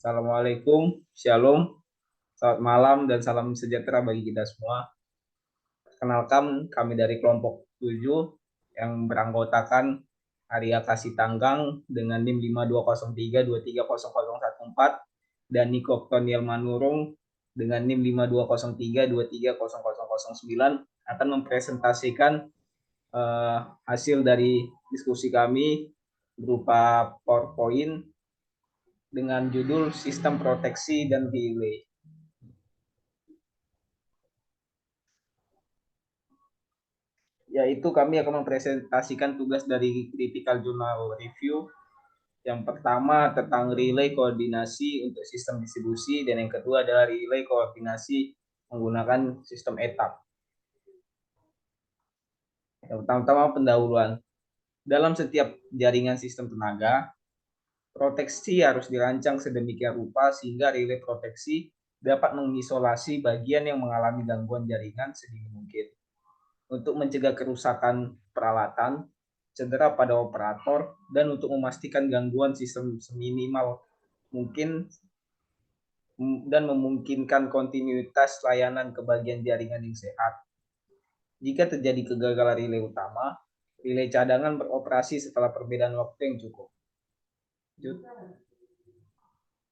Assalamualaikum, Shalom, selamat malam dan salam sejahtera bagi kita semua. Kenalkan, kami dari kelompok 7 yang beranggotakan Arya Kasih Tanggang dengan NIM 5203230014 dan Niko Toniel Manurung dengan NIM 5203230009 akan mempresentasikan hasil dari diskusi kami berupa PowerPoint dengan judul Sistem Proteksi dan Relay. Yaitu kami akan mempresentasikan tugas dari Critical Journal Review. Yang pertama tentang relay koordinasi untuk sistem distribusi, dan yang kedua adalah relay koordinasi menggunakan sistem etap. Yang pertama pendahuluan. Dalam setiap jaringan sistem tenaga, proteksi harus dirancang sedemikian rupa sehingga relay proteksi dapat mengisolasi bagian yang mengalami gangguan jaringan sedini mungkin untuk mencegah kerusakan peralatan, cedera pada operator, dan untuk memastikan gangguan sistem seminimal mungkin dan memungkinkan kontinuitas layanan ke bagian jaringan yang sehat. Jika terjadi kegagalan relay utama, relay cadangan beroperasi setelah perbedaan waktu yang cukup.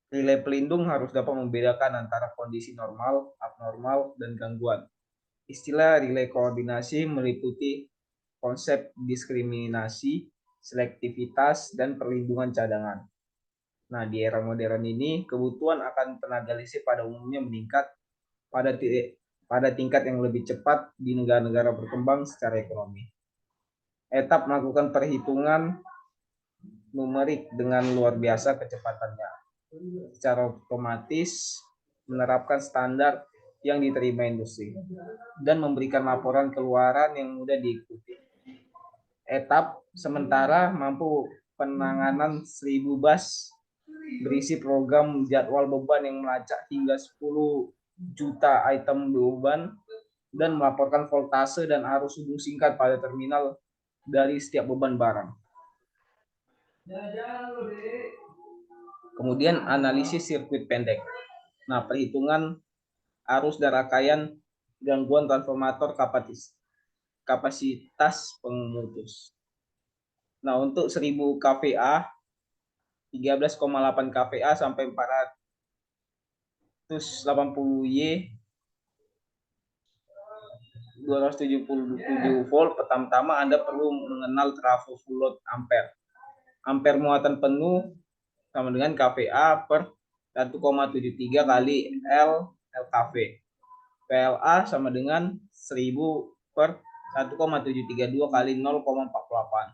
Relay pelindung harus dapat membedakan antara kondisi normal, abnormal, dan gangguan. Istilah relay koordinasi meliputi konsep diskriminasi, selektivitas, dan perlindungan cadangan. Nah, di era modern ini, kebutuhan akan tenaga listrik pada umumnya meningkat pada tingkat yang lebih cepat di negara-negara berkembang secara ekonomi. Etap melakukan perhitungan numerik dengan luar biasa kecepatannya. Secara otomatis menerapkan standar yang diterima industri dan memberikan laporan keluaran yang mudah diikuti. Etap sementara mampu penanganan 1000 bus berisi program jadwal beban yang melacak hingga 10 juta item beban dan melaporkan voltase dan arus hubung singkat pada terminal dari setiap beban barang. Kemudian analisis sirkuit pendek. Nah, perhitungan arus dan rangkaian gangguan transformator kapasitas pemutus. Nah, untuk 1000 kVA, 13,8 kVA sampai 480 Y, 277 volt, pertama-tama Anda perlu mengenal trafo full load ampere. Ampere muatan penuh sama dengan kVA per 1,73 kali LKV. PLA sama dengan 1000 per 1,732 kali 0,48.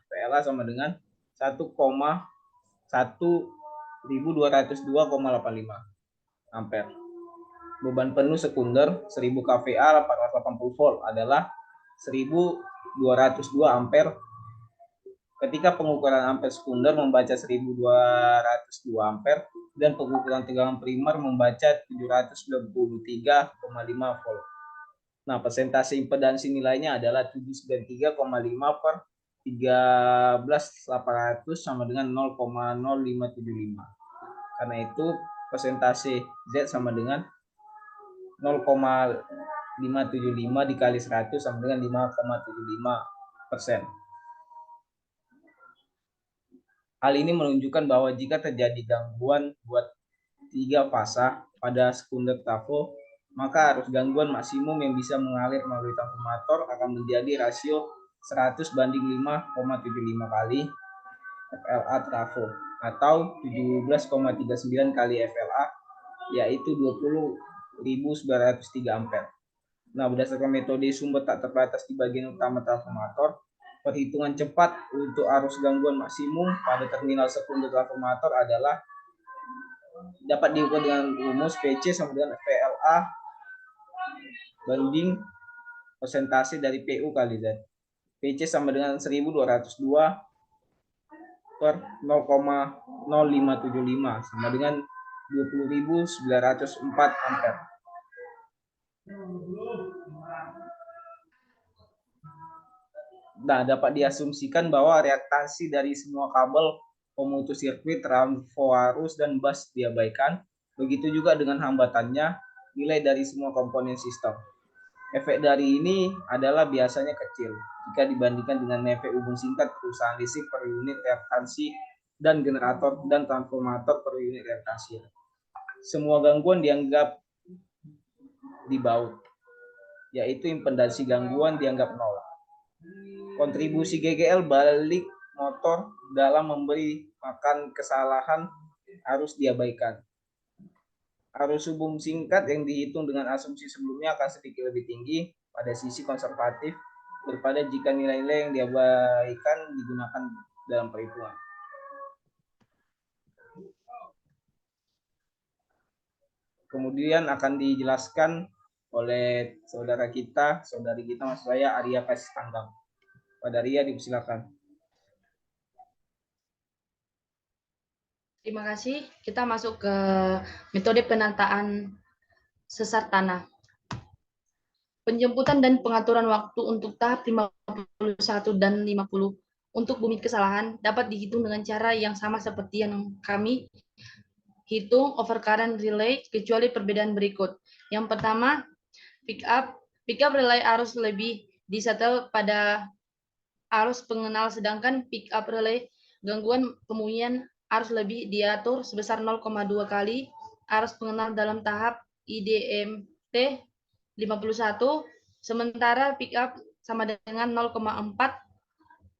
PLA sama dengan 1,1202,85 ampere. Beban penuh sekunder 1000 kVA 480 volt adalah 1202 ampere. Ketika pengukuran ampere sekunder membaca 1202 ampere dan pengukuran tegangan primer membaca 793,5 volt. Nah, persentase impedansi nilainya adalah 793,5 per 13.800 sama dengan 0,0575. Karena itu persentase Z sama dengan 0,575 dikali 100 sama dengan 5,75%. Hal ini menunjukkan bahwa jika terjadi gangguan buat 3 fasa pada sekunder trafo, maka arus gangguan maksimum yang bisa mengalir melalui transformator akan menjadi rasio 100:5,75 kali FLA trafo atau 17,39 kali FLA, yaitu 20.903 ampere. Nah, berdasarkan metode sumber tak terbatas di bagian utama transformator, perhitungan cepat untuk arus gangguan maksimum pada terminal sekunder transformator adalah dapat diukur dengan rumus PC sama dengan PLA banding persentase dari PU kali Z. PC sama dengan 1202 per 0,0575 sama dengan 20.904 ampere. Nah, dapat diasumsikan bahwa reaktasi dari semua kabel pemutus sirkuit, rampo arus, dan bus diabaikan. Begitu juga dengan hambatannya, nilai dari semua komponen sistem. Efek dari ini adalah biasanya kecil jika dibandingkan dengan efek hubung singkat perusahaan listrik per unit reaktansi dan generator dan transformator per unit reaktansi. Semua gangguan dianggap di baut, yaitu impedansi gangguan dianggap nol. Kontribusi GGL balik motor dalam memberi makan kesalahan harus diabaikan. Arus hubung singkat yang dihitung dengan asumsi sebelumnya akan sedikit lebih tinggi pada sisi konservatif daripada jika nilai-nilai yang diabaikan digunakan dalam perhitungan. Kemudian akan dijelaskan oleh saudari kita maksud saya, Arya Kasih Tanggang. Pada Arya dipersilakan. Terima kasih. Kita masuk ke metode penataan sesar tanah. Penjemputan dan pengaturan waktu untuk tahap 51 dan 50 untuk bumi kesalahan dapat dihitung dengan cara yang sama seperti yang kami hitung overcurrent relay, kecuali perbedaan berikut. Yang pertama, pick up relay arus lebih disetel pada arus pengenal, sedangkan pick up relay gangguan pemurnian arus lebih diatur sebesar 0,2 kali arus pengenal dalam tahap IDMT 51, sementara pick up sama dengan 0,4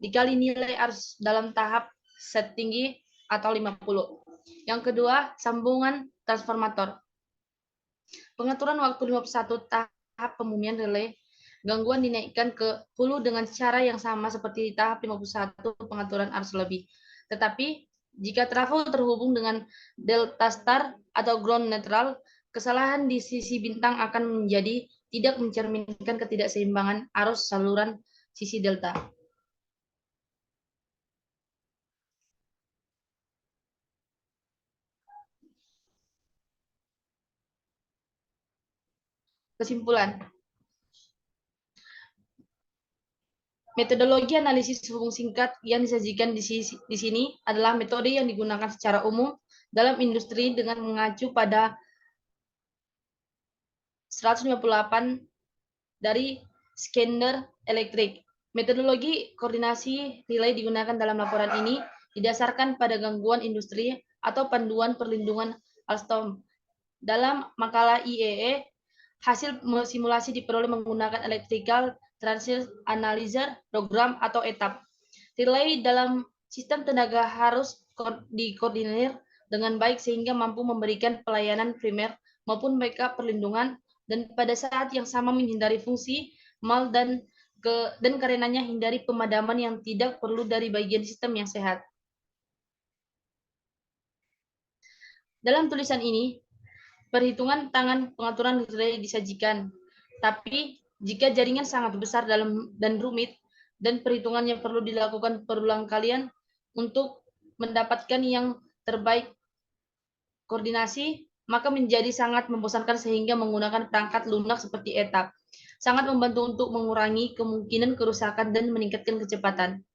dikali nilai arus dalam tahap set tinggi atau 50. Yang kedua, sambungan transformator. Pengaturan waktu 51 tahap pemurnian relay gangguan dinaikkan ke hulu dengan cara yang sama seperti tahap 51 pengaturan arus lebih. Tetapi jika trafo terhubung dengan delta star atau ground neutral, kesalahan di sisi bintang akan menjadi tidak mencerminkan ketidakseimbangan arus saluran sisi delta. Kesimpulan, metodologi analisis hubung singkat yang disajikan di sini adalah metode yang digunakan secara umum dalam industri dengan mengacu pada 158 dari Schneider Electric. Metodologi koordinasi relay digunakan dalam laporan ini didasarkan pada gangguan industri atau panduan perlindungan Alstom. Dalam makalah IEE, hasil simulasi diperoleh menggunakan Electrical Transient Analyzer program atau ETAP. Relay dalam sistem tenaga harus dikoordinir dengan baik sehingga mampu memberikan pelayanan primer maupun backup perlindungan dan pada saat yang sama menghindari fungsi mal dan karenanya hindari pemadaman yang tidak perlu dari bagian sistem yang sehat. Dalam tulisan ini, perhitungan tangan pengaturan relay disajikan, tapi jika jaringan sangat besar dan rumit dan perhitungannya perlu dilakukan berulang kalian untuk mendapatkan yang terbaik koordinasi, maka menjadi sangat membosankan sehingga menggunakan perangkat lunak seperti ETAP sangat membantu untuk mengurangi kemungkinan kerusakan dan meningkatkan kecepatan.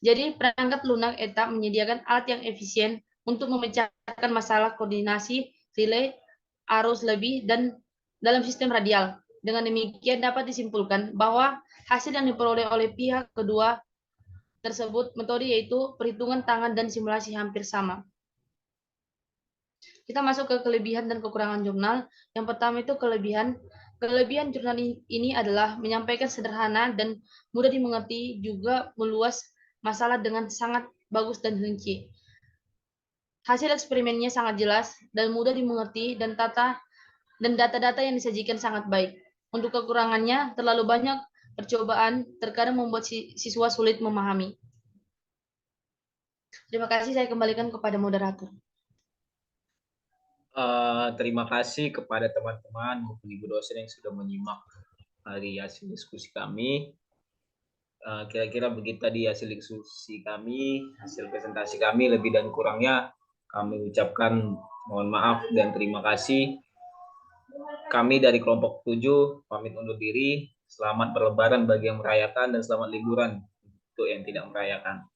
Jadi perangkat lunak ETAP menyediakan alat yang efisien untuk memecahkan masalah koordinasi relay arus lebih dan dalam sistem radial. Dengan demikian dapat disimpulkan bahwa hasil yang diperoleh oleh pihak kedua tersebut metode yaitu perhitungan tangan dan simulasi hampir sama. Kita masuk ke kelebihan dan kekurangan jurnal. Yang pertama itu kelebihan jurnal ini adalah menyampaikan sederhana dan mudah dimengerti, juga meluas masalah dengan sangat bagus dan rinci. Hasil eksperimennya sangat jelas dan mudah dimengerti dan data-data yang disajikan sangat baik. Untuk kekurangannya, terlalu banyak percobaan terkadang membuat siswa sulit memahami. Terima kasih, saya kembalikan kepada moderator. Terima kasih kepada teman-teman maupun ibu dosen yang sudah menyimak dari hasil diskusi kami. Kira-kira begitu tadi hasil diskusi kami, hasil presentasi kami, lebih dan kurangnya kami ucapkan mohon maaf dan terima kasih. Kami dari kelompok 7 pamit undur diri. Selamat berlebaran bagi yang merayakan dan selamat liburan untuk yang tidak merayakan.